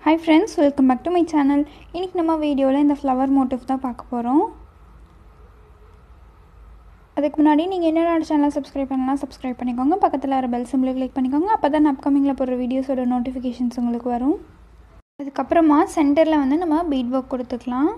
Hi friends, welcome back to my channel. இன்னைக்கு நம்ம வீடியோல இந்த flower motif தான் பார்க்க போறோம். அதுக்கு முன்னாடி நீங்க என்னோட சேனலை subscribe பண்ணலாம் subscribe பண்ணிக்கோங்க. பக்கத்துல வர bell symbol click பண்ணிக்கோங்க. அப்பதான் upcomingல போற வீடியோஸோட notifications உங்களுக்கு வரும். அதுக்கு அப்புறமா சென்டர்ல வந்து நம்ம bead work கொடுத்துக்கலாம்.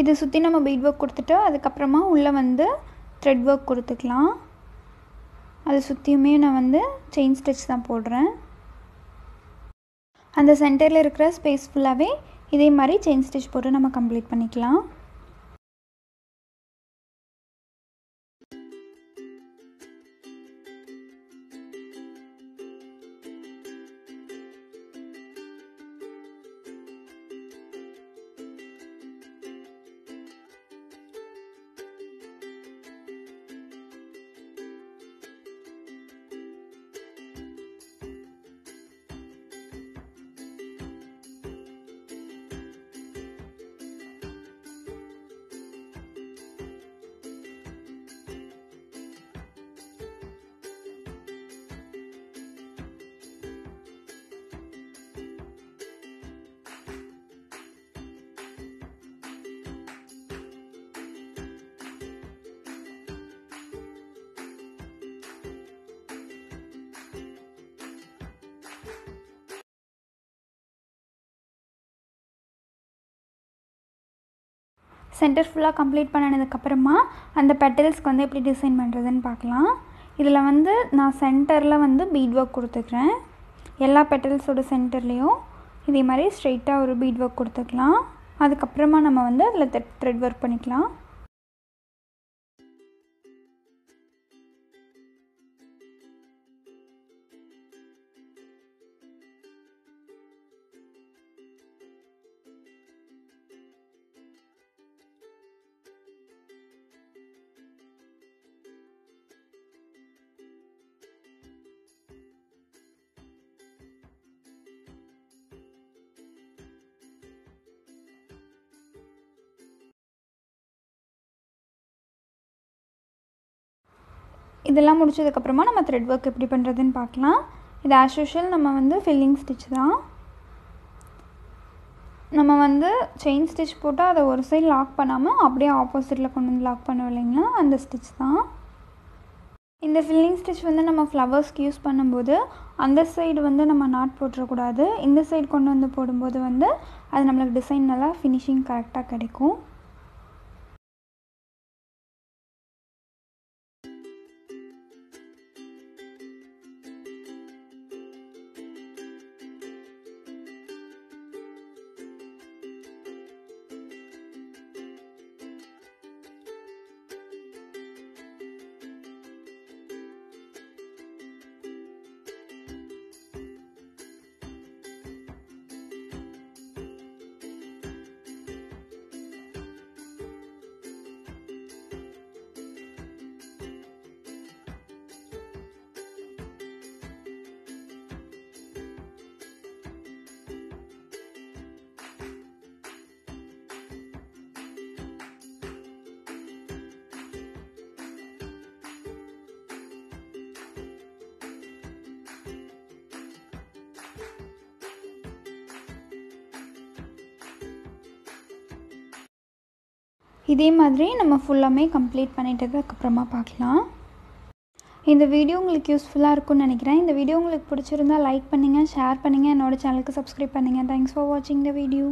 இது சுத்தி நம்ம bead work கொடுத்துட்டு அதுக்கு அப்புறமா உள்ள வந்து thread work கொடுத்துக்கலாம். அது சுத்தியுமே நான் வந்து chain stitch தான் போடுறேன். அந்த சென்டர்ல இருக்கிற ஸ்பேஸ் ஃபுல்லாவே இதே மாதிரி chain stitch போட்டு நம்ம கம்ப்ளீட் பண்ணிக்கலாம். சென்டர் ஃபுல்லாக கம்ப்ளீட் பண்ணதுக்கப்புறமா அந்த பெட்டல்ஸ்க்கு வந்து எப்படி டிசைன் பண்ணுறதுன்னு பார்க்கலாம். இதில் வந்து நான் சென்டரில் வந்து பீட் ஒர்க் கொடுத்துக்கிறேன். எல்லா பெட்டல்ஸோட சென்டர்லேயும் இதே மாதிரி ஸ்ட்ரெயிட்டாக ஒரு பீட் ஒர்க் கொடுத்துக்கலாம். அதுக்கப்புறமா நம்ம வந்து அதில் த்ரெட் ஒர்க் பண்ணிக்கலாம். இதெல்லாம் முடிச்சதுக்கப்புறமா நம்ம த்ரெட் ஒர்க் எப்படி பண்ணுறதுன்னு பார்க்கலாம். இது ஆஸ் யூஷுவல் நம்ம வந்து ஃபில்லிங் ஸ்டிச் தான். நம்ம வந்து செயின் ஸ்டிச் போட்டால் அதை ஒரு சைடு லாக் பண்ணாமல் அப்படியே ஆப்போசிட்டில் கொண்டு வந்து லாக் பண்ணுவோம் இல்லைங்களா, அந்த ஸ்டிச் தான். இந்த ஃபில்லிங் ஸ்டிச் வந்து நம்ம ஃப்ளவர்ஸ்க்கு யூஸ் பண்ணும்போது அந்த சைடு வந்து நம்ம நாட் போட்டுறக்கூடாது. இந்த சைடு கொண்டு வந்து போடும்போது வந்து அது நம்மளுக்கு டிசைன் நல்லா ஃபினிஷிங் கரெக்டாக கிடைக்கும். இதே மாதிரி நம்ம ஃபுல்லாமே கம்ப்ளீட் பண்ணிட்டதுக்கப்புறமா பார்க்கலாம். இந்த வீடியோ உங்களுக்கு யூஸ்ஃபுல்லாக இருக்கும்னு நினைக்கிறேன். இந்த வீடியோ உங்களுக்கு பிடிச்சிருந்தா லைக் பண்ணுங்கள், ஷேர் பண்ணுங்கள், என்னோடய சேனலுக்கு சப்ஸ்கிரைப் பண்ணுங்கள். தேங்க்ஸ் ஃபார் வாட்சிங் த வீடியோ.